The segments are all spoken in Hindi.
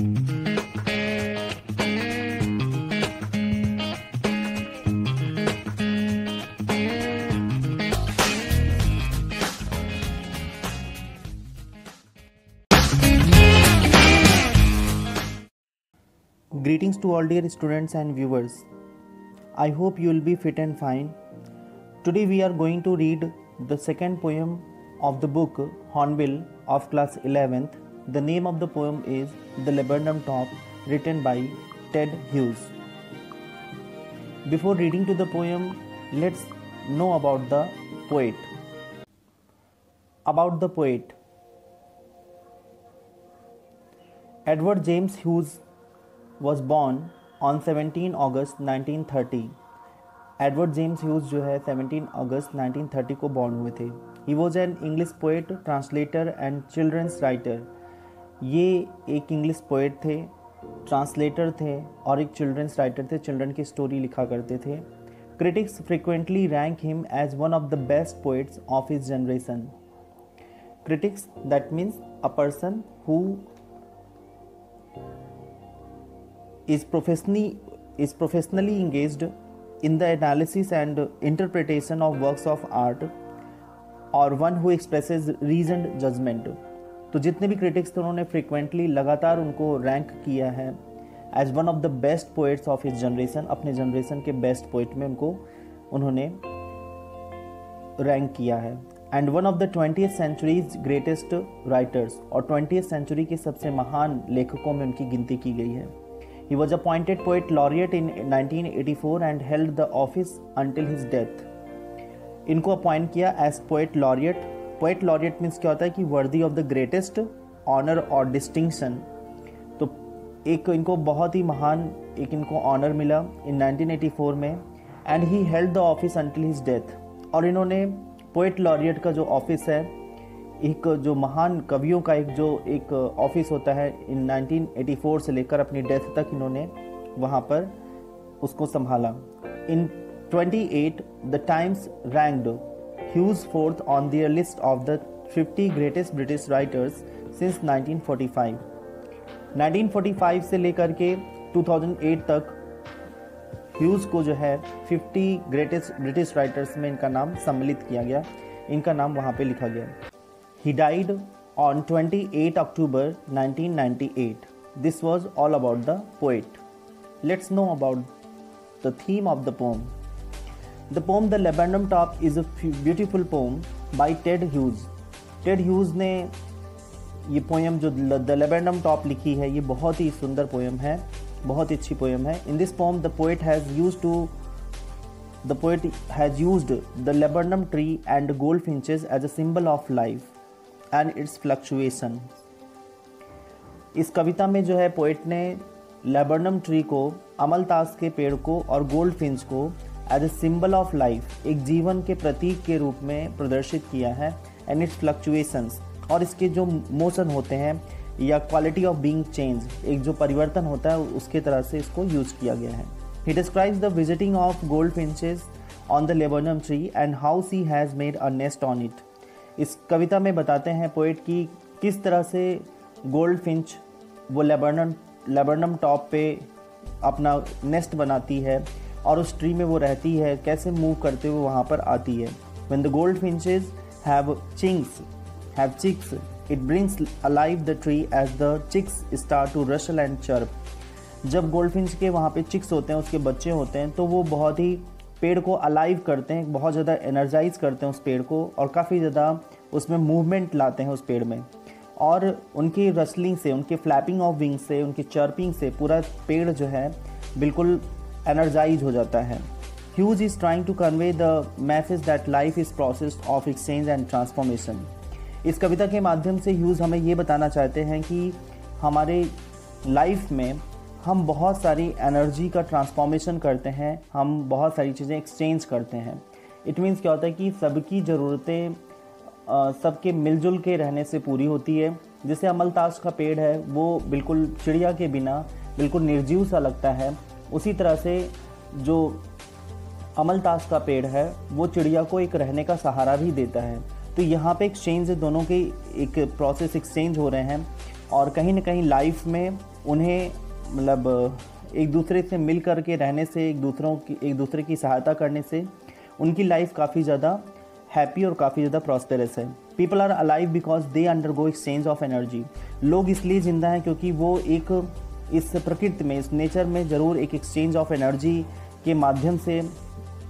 Greetings to all dear students and viewers. I hope you will be fit and fine. Today we are going to read the second poem of the book Hornbill of class 11th. The name of the poem is The Laburnum Top, written by Ted Hughes. Before reading to the poem, let's know about the poet. About the poet. Edward James Hughes was born on 17 August 1930. Edward James Hughes जो है 17 अगस्त 1930 को बॉर्न हुए थे. He was an English poet, translator and children's writer. ये एक इंग्लिश पोएट थे, ट्रांसलेटर थे और एक चिल्ड्रंस राइटर थे. चिल्ड्रन की स्टोरी लिखा करते थे. Critics frequently rank him as one of the best poets of his generation. Critics, that means a person who is professionally engaged in the analysis and interpretation of works of art, or one who expresses reasoned judgment. तो जितने भी critics थे उन्होंने frequently लगातार उनको रैंक किया है as one of the best poets of his generation. अपने generation के best poet में उनको उन्होंने रैंक किया है. and one of the 20th century's greatest writers, और 20th century के सबसे महान लेखकों में उनकी गिनती की गई है. He was appointed poet laureate in 1984 and held the office until his death. इनको अपॉइंट किया as poet laureate. Poet laureate means क्या होता है कि worthy of the greatest honour और डिस्टिंक्शन. तो एक इनको बहुत ही महान एक इनको ऑनर मिला इन 1984 में. And he held the office until his death. और इन्होंने पोएट लॉरिएट का जो ऑफिस है, एक जो महान कवियों का एक ऑफिस होता है, इन 1984 से लेकर अपनी डेथ तक इन्होंने वहाँ पर उसको संभाला. इन 28 the times ranked huge fourth on their list of the 50 greatest British writers since 1945. 1945 से लेकर के 2008 तक ह्यूज को जो है 50 ग्रेटेस्ट ब्रिटिश राइटर्स में इनका नाम सम्मिलित किया गया, इनका नाम वहाँ पे लिखा गया. He died on 28 October 1998. This was all about the poet. Let's know about the theme of the poem. The poem The Laburnum Top is a beautiful poem by Ted Hughes. Ted Hughes ने ये poem जो The Laburnum Top लिखी है, ये बहुत ही सुंदर poem है, बहुत ही अच्छी poem है. In this poem the poet has used the laburnum tree and goldfinches as a symbol of life and its fluctuation. इस कविता में जो है पोएट ने लैबर्नम ट्री को, अमलतास के पेड़ को और गोल्ड फिंच को as a symbol of life, एक जीवन के प्रतीक के रूप में प्रदर्शित किया है. एंड इट्स फ्लक्चुएशंस, और इसके जो मोशन होते हैं या क्वालिटी ऑफ बीइंग चेंज, एक जो परिवर्तन होता है उसके तरह से इसको यूज किया गया है. He describes the visiting of gold finches on the laburnum tree and how she has made a nest on it. इस कविता में बताते हैं पोएट की किस तरह से गोल्ड फिंच वो लैबर्नम टॉप पे अपना नेस्ट बनाती है और उस ट्री में वो रहती है, कैसे मूव करते हुए वहाँ पर आती है. When the goldfinches have chicks, it brings alive the tree as the chicks start to rustle and chirp. जब गोल्डफिंच के वहाँ पे चिक्स होते हैं, उसके बच्चे होते हैं, तो वो बहुत ही पेड़ को अलाइव करते हैं, बहुत ज़्यादा एनर्जाइज करते हैं उस पेड़ को और काफ़ी ज़्यादा उसमें मूवमेंट लाते हैं उस पेड़ में. और उनकी रसलिंग से, उनके फ्लैपिंग ऑफ विंग से, उनकी चर्पिंग से पूरा पेड़ जो है बिल्कुल एनर्जाइज हो जाता है. Hughes is trying to convey the message that life is process of exchange and transformation. इस कविता के माध्यम से ह्यूज हमें ये बताना चाहते हैं कि हमारे लाइफ में हम बहुत सारी एनर्जी का ट्रांसफॉर्मेशन करते हैं, हम बहुत सारी चीज़ें एक्सचेंज करते हैं. इट मीन्स क्या होता है कि सबकी ज़रूरतें सबके मिलजुल के रहने से पूरी होती है. जैसे अमलतास का पेड़ है वो बिल्कुल चिड़िया के बिना बिल्कुल निर्जीव सा लगता है, उसी तरह से जो अमलतास का पेड़ है वो चिड़िया को एक रहने का सहारा भी देता है. तो यहाँ पे एक्सचेंज, दोनों के एक प्रोसेस एक्सचेंज हो रहे हैं और कहीं ना कहीं लाइफ में उन्हें मतलब एक दूसरे से मिल कर के रहने से, एक दूसरे की सहायता करने से उनकी लाइफ काफ़ी ज़्यादा हैप्पी और काफ़ी ज़्यादा प्रॉस्पेरस है। People are alive because they undergo exchange of energy. लोग इसलिए जिंदा हैं क्योंकि वो एक इस प्रकृति में, इस नेचर में ज़रूर एक एक्सचेंज ऑफ एनर्जी के माध्यम से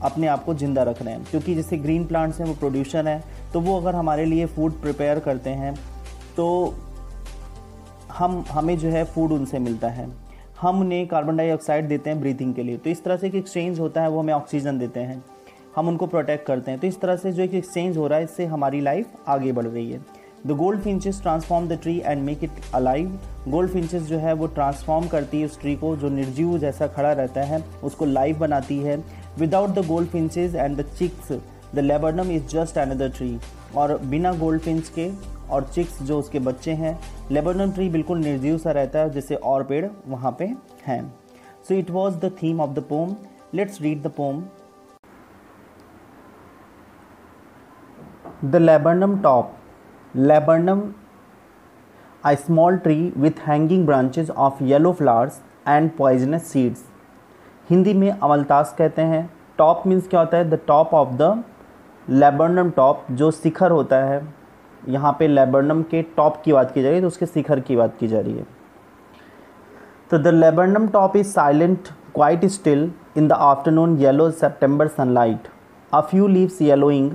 अपने आप को ज़िंदा रख रहे हैं। क्योंकि जैसे ग्रीन प्लांट्स हैं वो प्रोड्यूसर हैं, तो वो अगर हमारे लिए फूड प्रिपेयर करते हैं तो हमें जो है फूड उनसे मिलता है, हम उन्हें कार्बन डाइऑक्साइड देते हैं ब्रीथिंग के लिए। तो इस तरह से एक एक्सचेंज होता है, वो हमें ऑक्सीजन देते हैं, हम उनको प्रोटेक्ट करते हैं। तो इस तरह से जो एक एक्सचेंज हो रहा है, इससे हमारी लाइफ आगे बढ़ रही है। The gold finches transform the tree and make it alive. Gold finches जो है वो ट्रांसफॉर्म करती है उस ट्री को, जो निर्जीव जैसा खड़ा रहता है उसको लाइव बनाती है। Without the goldfinches and the chicks the laburnum is just another tree. और बिना गोल्ड फिंच के और चिक्स जो उसके बच्चे हैं, लेबर्नम ट्री बिल्कुल निर्जीव सा रहता है जैसे और पेड़ वहाँ पे हैं। So it was the theme of the pome. Let's read the pome. The laburnum top. Laburnum, a small tree with hanging branches of yellow flowers and poisonous seeds। Hindi में अमलतास कहते हैं। टॉप मीन्स क्या होता है? The top of the laburnum top, जो शिखर होता है। यहाँ पे लेबर्नम के टॉप की बात की जा रही है, तो उसके शिखर की बात की जा रही है। तो the laburnum top is silent, quite still in the afternoon yellow September sunlight, a few leaves yellowing,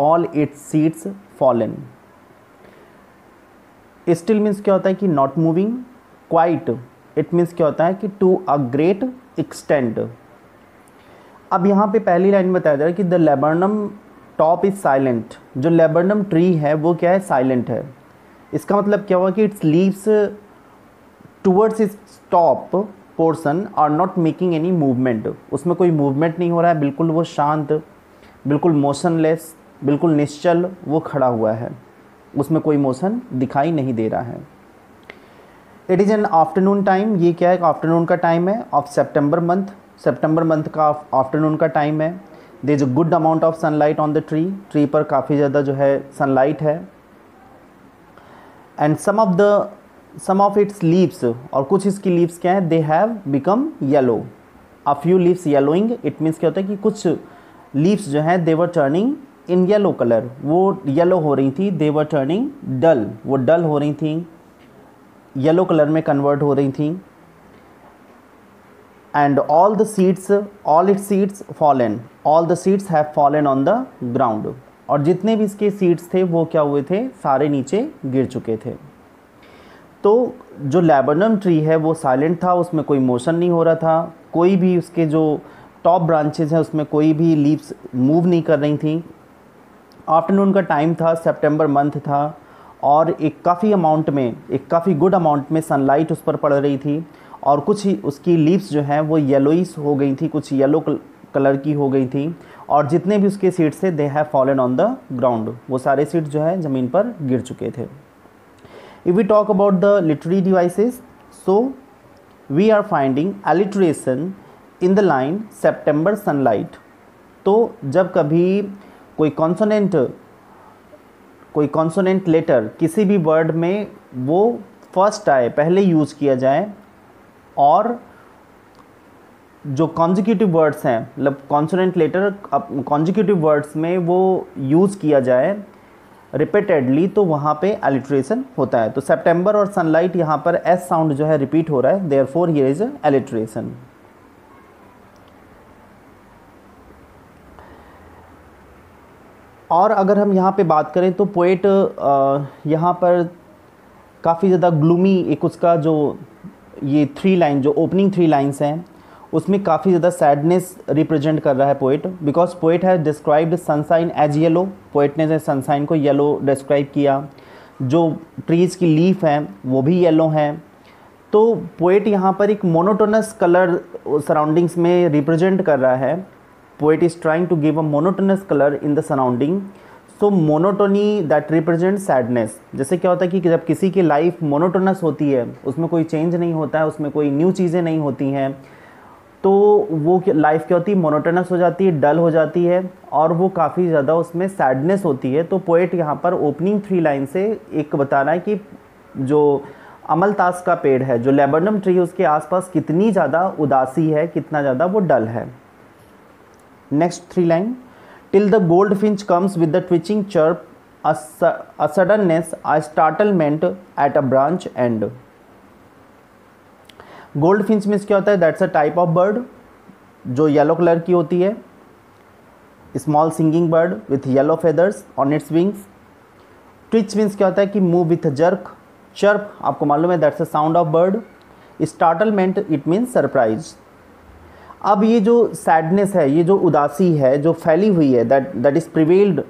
all it's seeds fallen. Still means क्या होता है कि not moving. Quite it means क्या होता है कि टू अ ग्रेट एक्सटेंट। अब यहाँ पे पहली लाइन में बताया जा रहा है कि the laburnum top is silent. जो लेबर्नम ट्री है वो क्या है? साइलेंट है। इसका मतलब क्या हुआ कि its leaves towards its top portion are not making any movement. उसमें कोई मूवमेंट नहीं हो रहा है, बिल्कुल वो शांत, बिल्कुल मोशनलेस, बिल्कुल निश्चल वो खड़ा हुआ है, उसमें कोई मोशन दिखाई नहीं दे रहा है। It is an afternoon time. ये क्या है? आफ्टरनून का टाइम है of September month. September month का आफ्टरनून का टाइम है। There is a good amount of sunlight on the tree. Tree पर काफ़ी ज़्यादा जो है सनलाइट है। And some of its leaves, और कुछ इसकी लीव्स क्या है? They have become yellow, a few leaves yellowing. It means क्या होता है कि कुछ लीव्स जो हैं दे वर टर्निंग इन येलो कलर, वो येलो हो रही थी। दे वर टर्निंग डल, वो डल हो रही थी, येलो कलर में कन्वर्ट हो रही थी। And all the seeds, all it's seeds fallen, all the seeds have fallen on the ground. और जितने भी इसके सीड्स थे वो क्या हुए थे? सारे नीचे गिर चुके थे। तो जो लेबर्नम ट्री है वो साइलेंट था, उसमें कोई मोशन नहीं हो रहा था, कोई भी उसके जो टॉप ब्रांचेज हैं उसमें कोई भी लीव्स मूव नहीं कर रही थी। आफ्टरनून का टाइम था, सितंबर मंथ था, और एक काफ़ी गुड अमाउंट में सनलाइट उस पर पड़ रही थी। और कुछ ही उसकी लीव्स जो हैं वो येलोइश हो गई थी, कुछ येलो कलर की हो गई थी। और जितने भी उसके सीड्स थे they have fallen on the ground, वो सारे सीड्स जो है ज़मीन पर गिर चुके थे। If we talk about the literary devices, so we are finding alliteration in the line September sunlight. तो जब कभी कोई कॉन्सोनेंट लेटर किसी भी वर्ड में वो फर्स्ट आए, पहले यूज़ किया जाए, और जो कॉन्जिक्यूटिव वर्ड्स हैं, मतलब कॉन्सोनेंट लेटर कॉन्जिक्यूटिव वर्ड्स में वो यूज़ किया जाए रिपीटेडली, तो वहाँ पे अलिटरेशन होता है। तो सेप्टेम्बर और सनलाइट यहाँ पर एस साउंड जो है रिपीट हो रहा है, देयरफॉर हियर इज अलिटरेशन। और अगर हम यहाँ पे बात करें तो पोएट यहाँ पर काफ़ी ज़्यादा ग्लूमी, एक उसका जो ये जो ओपनिंग 3 लाइन्स हैं उसमें काफ़ी ज़्यादा सैडनेस रिप्रेजेंट कर रहा है poet. Because poet has described sunshine as yellow. Poet ने सनसाइन को येलो डिस्क्राइब किया। जो ट्रीज़ की लीफ हैं वो भी येलो हैं। तो पोएट यहाँ पर एक मोनोटोनस कलर सराउंडिंग्स में रिप्रेजेंट कर रहा है। Poet is trying to give a monotonous colour in the surrounding. So monotony that represent sadness. जैसे क्या होता है कि जब किसी की लाइफ मोनोटोनस होती है, उसमें कोई चेंज नहीं होता है, उसमें कोई न्यू चीज़ें नहीं होती हैं, तो वो लाइफ क्या होती है? मोनोटोनस हो जाती है, डल हो जाती है, और वो काफ़ी ज़्यादा उसमें सैडनेस होती है। तो पोएट यहाँ पर ओपनिंग 3 लाइन से एक बता रहा है कि जो अमलतास का पेड़ है, जो लेबरनम ट्री है, उसके आसपास कितनी ज़्यादा उदासी है, कितना ज़्यादा वो डल है। Next 3 line, till the gold Finch comes with the twitching chirp, a suddenness, a startlement at a branch end। Gold Finch means क्या होता है? That's a type of bird जो येलो कलर की होती है, small singing bird with yellow feathers on its wings. Twitch means क्या होता है कि मूव विथ जर्क। चर्प आपको मालूम है that's a sound of bird. Startlement it means surprise. अब ये जो सैडनेस है, ये जो उदासी है जो फैली हुई है, that is prevailed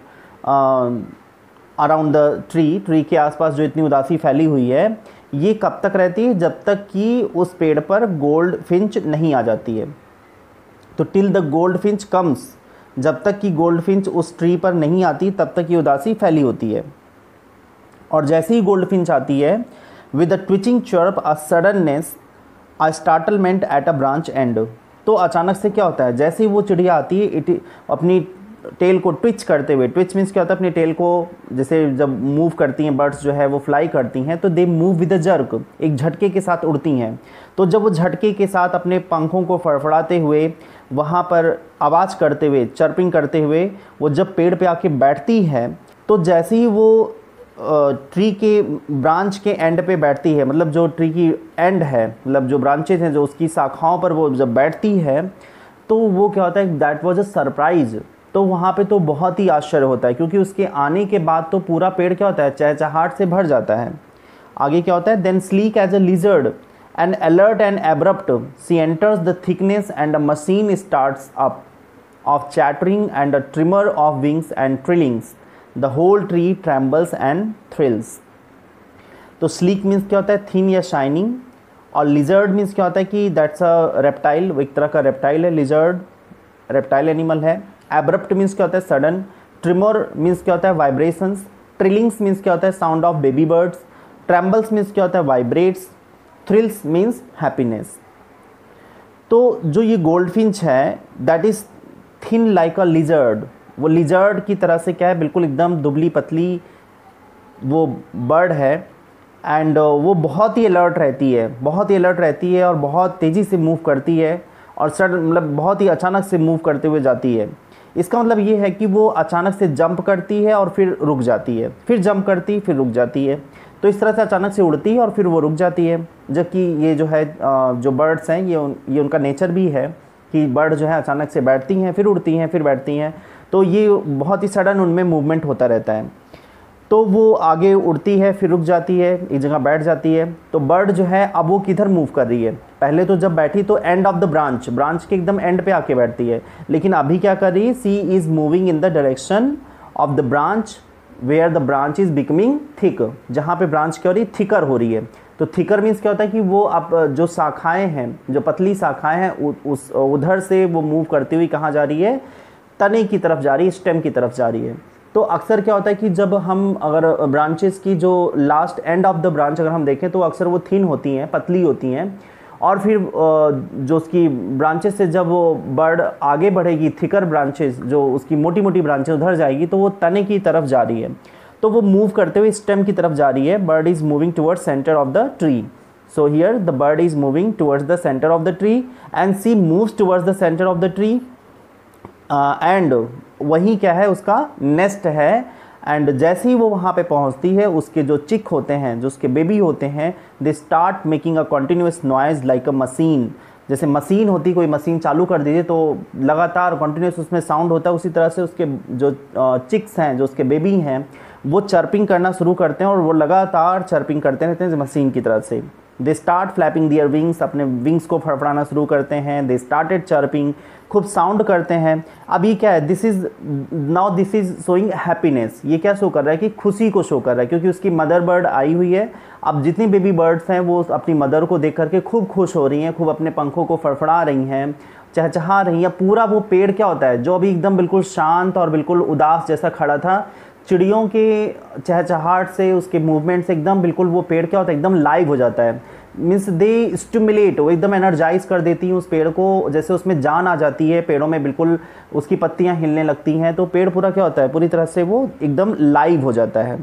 around the tree के आसपास जो इतनी उदासी फैली हुई है, ये कब तक रहती है? जब तक कि उस पेड़ पर गोल्ड फिंच नहीं आ जाती है। तो till the gold Finch comes, जब तक कि गोल्ड फिंच उस ट्री पर नहीं आती तब तक ये उदासी फैली होती है। और जैसे ही गोल्ड फिंच आती है, with a twitching chirp, a suddenness, a startlement at a branch and, तो अचानक से क्या होता है? जैसे ही वो चिड़िया आती है, इट अपनी टेल को ट्विच करते हुए, ट्विच मीन्स क्या होता है? अपनी टेल को जैसे जब मूव करती हैं बर्ड्स जो है वो फ्लाई करती हैं, तो they move with a jerk, एक झटके के साथ उड़ती हैं। तो जब वो झटके के साथ अपने पंखों को फड़फड़ाते हुए, वहाँ पर आवाज़ करते हुए, चर्पिंग करते हुए वो जब पेड़ पे आके बैठती है, तो जैसे ही वो ट्री के ब्रांच के एंड पे बैठती है, मतलब जो ट्री की एंड है, मतलब जो ब्रांचेज हैं, जो उसकी शाखाओं पर वो जब बैठती है, तो वो क्या होता है? That was a surprise. तो वहाँ पे तो बहुत ही आश्चर्य होता है, क्योंकि उसके आने के बाद तो पूरा पेड़ क्या होता है? चहचहाहट से भर जाता है। आगे क्या होता है? Then sleek as a lizard and alert and abrupt, she enters the thickness and a machine starts up of chattering and a tremor of wings and trillings, the whole tree trembles and thrills. तो स्लीक मीन्स क्या होता है? थिन या शाइनिंग। और लिजर्ड मीन्स क्या होता है कि दैट्स अ रेप्टाइल, एक तरह का रेप्टाइल है। लिजर्ड रेप्टाइल एनिमल है। एब्रप्ट मीन्स क्या होता है? सडन। ट्रिमर मीन्स क्या होता है? वाइब्रेशंस। ट्रिलिंग्स मीन्स क्या होता है? Sound of baby birds. Trembles means क्या होता है? वाइब्रेट्स। Thrills means happiness. तो जो ये गोल्ड फिंच है, that is thin like a lizard. वो लिजर्ड की तरह से क्या है? बिल्कुल एकदम दुबली पतली वो बर्ड है। एंड वो बहुत ही अलर्ट रहती है, बहुत ही अलर्ट रहती है और बहुत तेज़ी से मूव करती है, और सडन मतलब बहुत ही अचानक से मूव करते हुए जाती है। इसका मतलब ये है कि वो अचानक से जंप करती है और फिर रुक जाती है, फिर जंप करती फिर रुक जाती है। तो इस तरह से अचानक से उड़ती है और फिर वो रुक जाती है। जबकि ये जो है जो बर्ड्स हैं, ये उनका नेचर भी है कि बर्ड जो है अचानक से बैठती हैं, फिर उड़ती हैं, फिर बैठती हैं। तो ये बहुत ही सडन उनमें मूवमेंट होता रहता है। तो वो आगे उड़ती है, फिर रुक जाती है, एक जगह बैठ जाती है। तो बर्ड जो है अब वो किधर मूव कर रही है? पहले तो जब बैठी तो एंड ऑफ द ब्रांच के एकदम एंड पे आके बैठती है, लेकिन अभी क्या कर रही है? She is moving in the direction of the branch where the branch is becoming thick, जहाँ पे ब्रांच क्या हो रही है? थिकर हो रही है। तो थिकर मीन्स क्या होता है कि वो अब जो शाखाएँ हैं, जो पतली शाखाएँ हैं, उस उधर से वो मूव करती हुई कहाँ जा रही है? तने की तरफ जा रही है, स्टेम की तरफ जा रही है। तो अक्सर क्या होता है कि जब हम अगर ब्रांचेस की जो last and of the branch अगर हम देखें, तो अक्सर वो थिन होती हैं, पतली होती हैं, और फिर जो उसकी ब्रांचेस से जब वो बर्ड आगे बढ़ेगी, थिकर ब्रांचेस जो उसकी मोटी मोटी ब्रांचेस उधर जाएगी, तो वो तने की तरफ जा रही है। तो वो मूव करते हुए स्टेम की तरफ जा रही है। Bird is moving towards centre of the tree. So here the bird is moving towards the centre of the tree and she moves towards the centre of the tree. And वही क्या है? उसका नेस्ट है। एंड जैसे ही वो वहाँ पे पहुँचती है, उसके जो चिक होते हैं, जो उसके बेबी होते हैं, they start making a continuous noise like a machine. जैसे मशीन होती, कोई मशीन चालू कर दीजिए तो लगातार कंटिन्यूस उसमें साउंड होता है, उसी तरह से उसके जो चिक्स हैं, जो उसके बेबी हैं, वो चर्पिंग करना शुरू करते हैं और वो लगातार चर्पिंग करते रहते हैं मशीन की तरह से। They start flapping their wings, अपने विंग्स को फड़फड़ाना शुरू करते हैं। दे स्टार्टेड चर्पिंग, खूब साउंड करते हैं। अभी क्या है? This is showing happiness. ये क्या शो कर रहा है? कि खुशी को शो कर रहा है, क्योंकि उसकी मदर बर्ड आई हुई है। अब जितनी बेबी बर्ड्स हैं वो अपनी मदर को देख करके खूब खुश हो रही हैं, खूब अपने पंखों को फड़फड़ा रही हैं, चहचहा रही हैं। पूरा वो पेड़ क्या होता है, जो अभी एकदम बिल्कुल शांत और बिल्कुल उदास जैसा खड़ा था, चिड़ियों के चहचहाहट से, उसके मूवमेंट से एकदम बिल्कुल वो पेड़ क्या होता है? एकदम लाइव हो जाता है। मीन्स दे स्टिमुलेट, वो एकदम एनर्जाइज कर देती हैं उस पेड़ को, जैसे उसमें जान आ जाती है पेड़ों में, बिल्कुल उसकी पत्तियां हिलने लगती हैं। तो पेड़ पूरा क्या होता है? पूरी तरह से वो एकदम लाइव हो जाता है।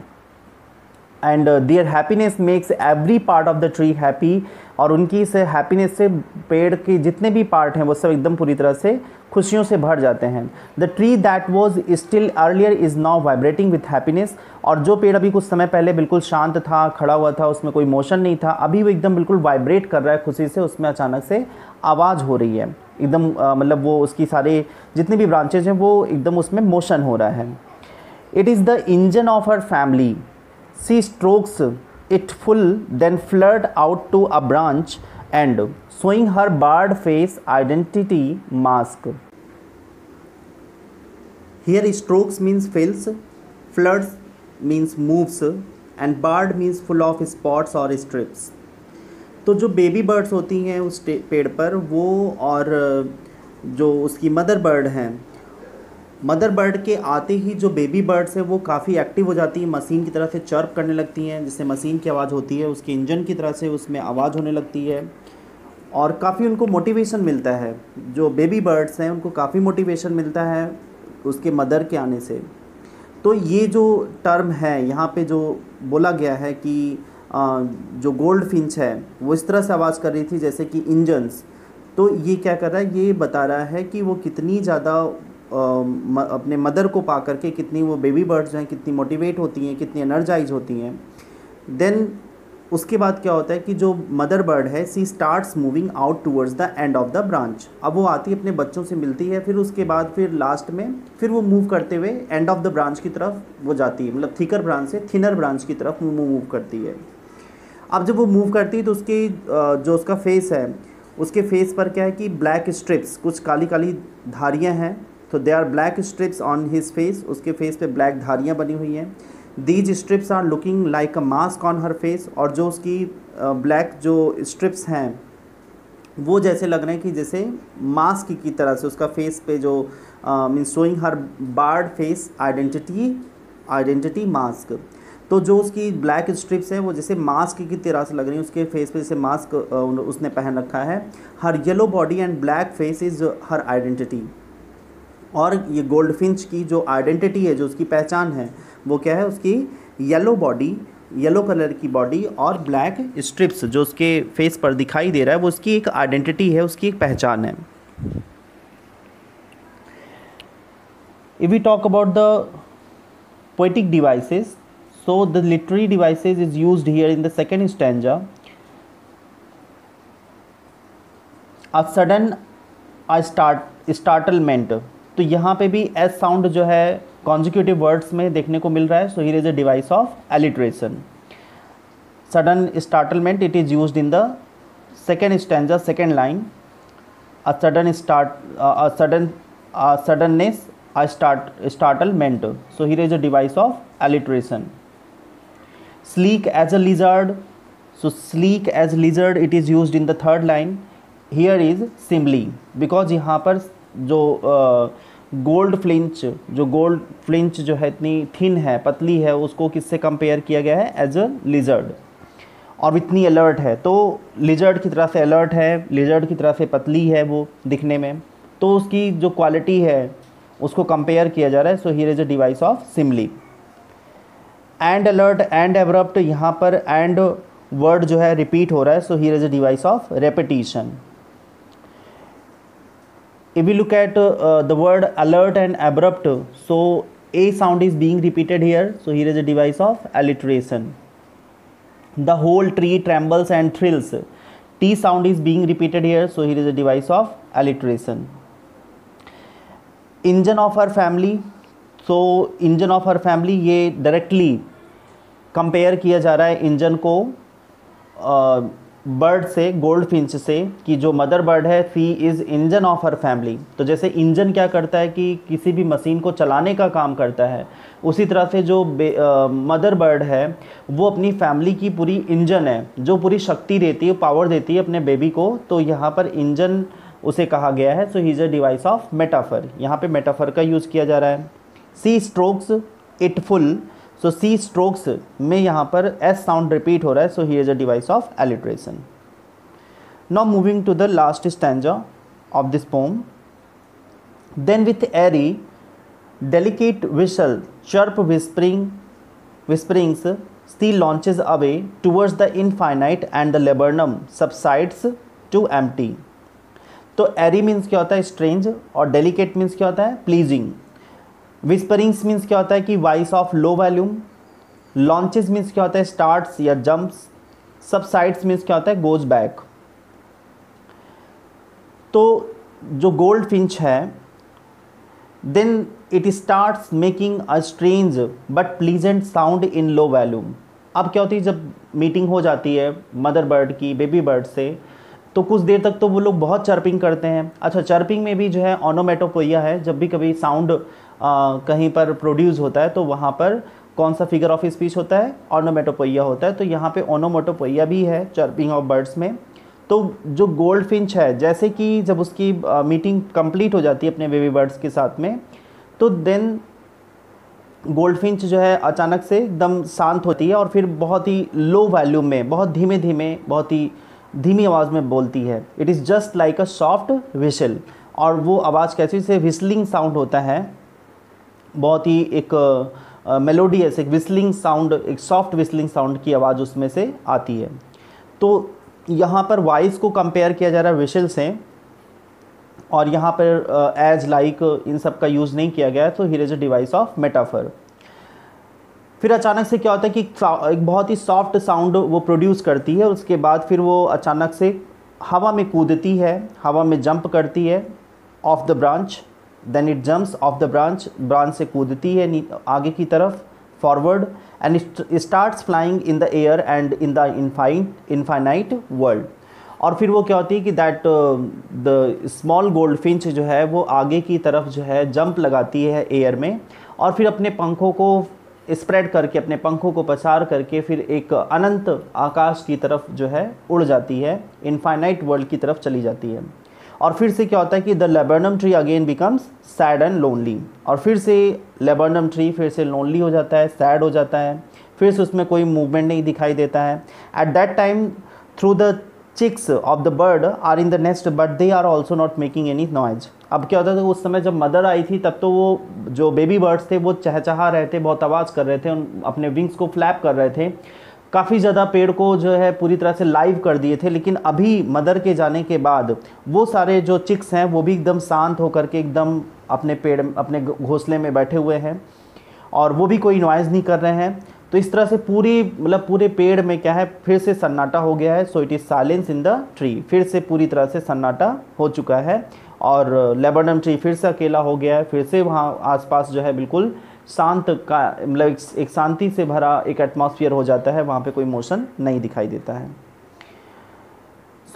And their happiness makes every part of the tree happy, और उनकी इस हैप्पीनेस से पेड़ के जितने भी पार्ट हैं वो सब एकदम पूरी तरह से खुशियों से भर जाते हैं। The tree that was still earlier is now vibrating with happiness, और जो पेड़ अभी कुछ समय पहले बिल्कुल शांत था, खड़ा हुआ था, उसमें कोई मोशन नहीं था, अभी वो एकदम बिल्कुल वाइब्रेट कर रहा है खुशी से, उसमें अचानक से आवाज़ हो रही है एकदम, मतलब वो उसकी सारे जितने भी ब्रांचेज हैं वो एकदम उसमें मोशन हो रहा है। It is the engine of her family, she strokes it full, then flirt out to a branch and showing her barred face identity mask. Here strokes means fills, flirts means moves, and barred means full of spots or strips. तो जो बेबी बर्ड्स होती हैं उस पेड़ पर वो, और जो उसकी मदर बर्ड हैं, मदर बर्ड के आते ही जो बेबी बर्ड्स है वो काफ़ी एक्टिव हो जाती हैं, मशीन की तरह से चर्प करने लगती हैं, जिससे मशीन की आवाज़ होती है, उसके इंजन की तरह से उसमें आवाज़ होने लगती है, और काफ़ी उनको मोटिवेशन मिलता है। जो बेबी बर्ड्स हैं उनको काफ़ी मोटिवेशन मिलता है उसके मदर के आने से। तो ये जो टर्म है यहाँ पे जो बोला गया है कि जो गोल्ड फिंच है वो इस तरह से आवाज़ कर रही थी जैसे कि इंजन्स, तो ये क्या कर रहा है, ये बता रहा है कि वो कितनी ज़्यादा अपने मदर को पा करके कितनी वो बेबी बर्ड्स हैं कितनी मोटिवेट होती हैं, कितनी एनर्जाइज होती हैं। देन उसके बाद क्या होता है कि जो मदर बर्ड है she starts moving out towards the end of the branch, अब वो आती है अपने बच्चों से मिलती है, फिर उसके बाद फिर लास्ट में फिर वो मूव करते हुए एंड ऑफ द ब्रांच की तरफ वो जाती है, मतलब थिकर ब्रांच से थिनर ब्रांच की तरफ मूव करती है। अब जब वो मूव करती है तो उसकी जो उसका फेस है उसके फेस पर क्या है कि ब्लैक स्ट्रिप्स, कुछ काली काली धारियाँ हैं, तो they are black stripes on his face, उसके फेस पे ब्लैक धारियाँ बनी हुई हैं। These stripes are looking like a mask on her face, और जो उसकी ब्लैक जो स्ट्रिप्स हैं वो जैसे लग रहे हैं कि जैसे मास्क की तरह से उसका फेस पे जो means showing her bird face identity mask. तो जो उसकी ब्लैक स्ट्रिप्स हैं वो जैसे मास्क की तरह से लग रही हैं, उसके फेस पे जैसे मास्क उसने पहन रखा है। Her yellow body and black face is her identity, और ये गोल्ड फिंच की जो आइडेंटिटी है, जो उसकी पहचान है, वो क्या है, उसकी येलो बॉडी, येलो कलर की बॉडी और ब्लैक स्ट्रिप्स जो उसके फेस पर दिखाई दे रहा है वो उसकी एक आइडेंटिटी है, उसकी एक पहचान है। If we talk about the poetic devices, so the literary devices is used here in the second stanza. A sudden startlement, तो यहाँ पे भी एस साउंड जो है कॉन्जिक्यूटिव वर्ड्स में देखने को मिल रहा है। So here is a device of alliteration. Sudden startlement, it is used in the second stanza, second line. A suddenness, a startlement, so here is a device of alliteration. Sleek as a lizard, so sleek as lizard it is used in the third line. Here is simile, because यहाँ पर जो गोल्ड फ्लिंच जो है इतनी थिन है, पतली है, उसको किससे कंपेयर किया गया है, एज अ लिजर्ड, और इतनी अलर्ट है, तो लिजर्ड की तरह से अलर्ट है, लिजर्ड की तरह से पतली है वो दिखने में, तो उसकी जो क्वालिटी है उसको कंपेयर किया जा रहा है। So here is a device of simply. And alert and abrupt, यहाँ पर एंड वर्ड जो है रिपीट हो रहा है, so here is a device of repetition. If we look at the word alert and abrupt, so a sound is being repeated here, so here is a device of alliteration. The whole tree trembles and thrills, T sound is being repeated here, so here is a device of alliteration. Engine of our family, so engine of our family ये directly कंपेयर किया जा रहा है इंजन को बर्ड से, गोल्ड फिंच से, कि जो मदर बर्ड है she is engine of her family. तो जैसे इंजन क्या करता है कि किसी भी मशीन को चलाने का काम करता है, उसी तरह से जो मदर बर्ड है वो अपनी फैमिली की पूरी इंजन है, जो पूरी शक्ति देती है, पावर देती है अपने बेबी को। तो यहाँ पर इंजन उसे कहा गया है। So he is a device of metaphor, यहाँ पे मेटाफर का यूज़ किया जा रहा है। She strokes it full, so she strokes में यहाँ पर एस साउंड रिपीट हो रहा है, so he is a device of alliteration. Now moving to the last stanza of this poem. Then with airy delicate whistle chirp whisperings still launches away towards the infinite and the laburnum subsides to empty। तो एरी मीन्स क्या होता है स्ट्रेंज, और डेलिकेट मीन्स क्या होता है प्लीजिंग। विस्परिंग्स मीन्स क्या होता है कि voice of low volume. Launches means क्या होता है स्टार्ट्स या जंप्स। सबसाइड्स मीन्स क्या होता है गोज बैक। तो जो गोल्ड फिंच है then it starts making a strange but pleasant sound in low volume. अब क्या होती है जब मीटिंग हो जाती है मदर बर्ड की बेबी बर्ड से, तो कुछ देर तक तो वो लोग बहुत चर्पिंग करते हैं। अच्छा, चर्पिंग में भी जो है ओनोमेटोपोइया है। जब भी कभी साउंड कहीं पर प्रोड्यूस होता है तो वहाँ पर कौन सा फिगर ऑफ स्पीच होता है, ओनोमेटोपोइया होता है। तो यहाँ पे ओनोमेटोपोइया भी है चर्पिंग ऑफ बर्ड्स में। तो जो गोल्ड फिंच है जैसे कि जब उसकी मीटिंग कंप्लीट हो जाती है अपने बेबी बर्ड्स के साथ में, तो देन गोल्ड फिंच जो है अचानक से एकदम शांत होती है और फिर बहुत ही लो वॉल्यूम में, बहुत धीमे धीमे, बहुत ही धीमी आवाज़ में बोलती है। It is just like a soft we shall. और वो आवाज़ कैसी से विस्लिंग साउंड होता है, बहुत ही एक मेलोडियस एक विस्लिंग साउंड, एक सॉफ्ट विस्लिंग साउंड की आवाज़ उसमें से आती है। तो यहाँ पर वॉइस को कंपेयर किया जा रहा है विशल से, और यहाँ पर एज लाइक इन सब का यूज़ नहीं किया गया है। तो here is a device of metaphor. फिर अचानक से क्या होता है कि एक बहुत ही सॉफ्ट साउंड वो प्रोड्यूस करती है। उसके बाद फिर वो अचानक से हवा में कूदती है, हवा में जंप करती है off the branch. Then it jumps off the branch, branch से कूदती है आगे की तरफ forward, and starts flying in the air and in the infinite world. और फिर वो क्या होती है कि that the small gold finch जो है वो आगे की तरफ जो है जंप लगाती है एयर में, और फिर अपने पंखों को स्प्रेड करके, अपने पंखों को पसार करके फिर एक अनंत आकाश की तरफ जो है उड़ जाती है, इनफाइनाइट वर्ल्ड की तरफ चली जाती है। और फिर से क्या होता है कि the laburnum tree again becomes sad and lonely. और फिर से लेबर्नम ट्री फिर से लोनली हो जाता है, सैड हो जाता है, फिर से उसमें कोई मूवमेंट नहीं दिखाई देता है। At that time through the chicks of the bird are in the nest but they are also not making any noise. अब क्या होता था उस समय जब मदर आई थी तब तो वो जो बेबी बर्ड्स थे वो चहचहा रहे थे, बहुत आवाज़ कर रहे थे, अपने विंग्स को फ्लैप कर रहे थे, काफ़ी ज़्यादा पेड़ को जो है पूरी तरह से लाइव कर दिए थे। लेकिन अभी मदर के जाने के बाद वो सारे जो चिक्स हैं वो भी एकदम शांत होकर के एकदम अपने पेड़, अपने घोंसले में बैठे हुए हैं, और वो भी कोई नॉइज़ नहीं कर रहे हैं। तो इस तरह से पूरे पेड़ में क्या है फिर से सन्नाटा हो गया है। So it is silence in the tree. फिर से पूरी तरह से सन्नाटा हो चुका है, और लेबर्नम ट्री फिर से अकेला हो गया है। फिर से वहाँ आसपास जो है बिल्कुल शांत का मतलब एक शांति से भरा एक एटमॉस्फेयर हो जाता है, वहाँ पे कोई मोशन नहीं दिखाई देता है।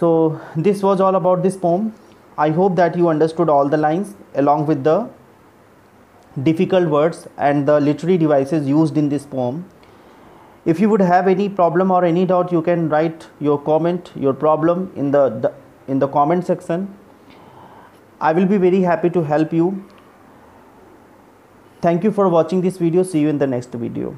So this was all about this pome. I hope that you understood all the lines along with the difficult words and the literary devices used in this poem. If you would have any problem or any doubt, you can write your comment, your problem in the comment section. I will be very happy to help you. Thank you for watching this video. See you in the next video.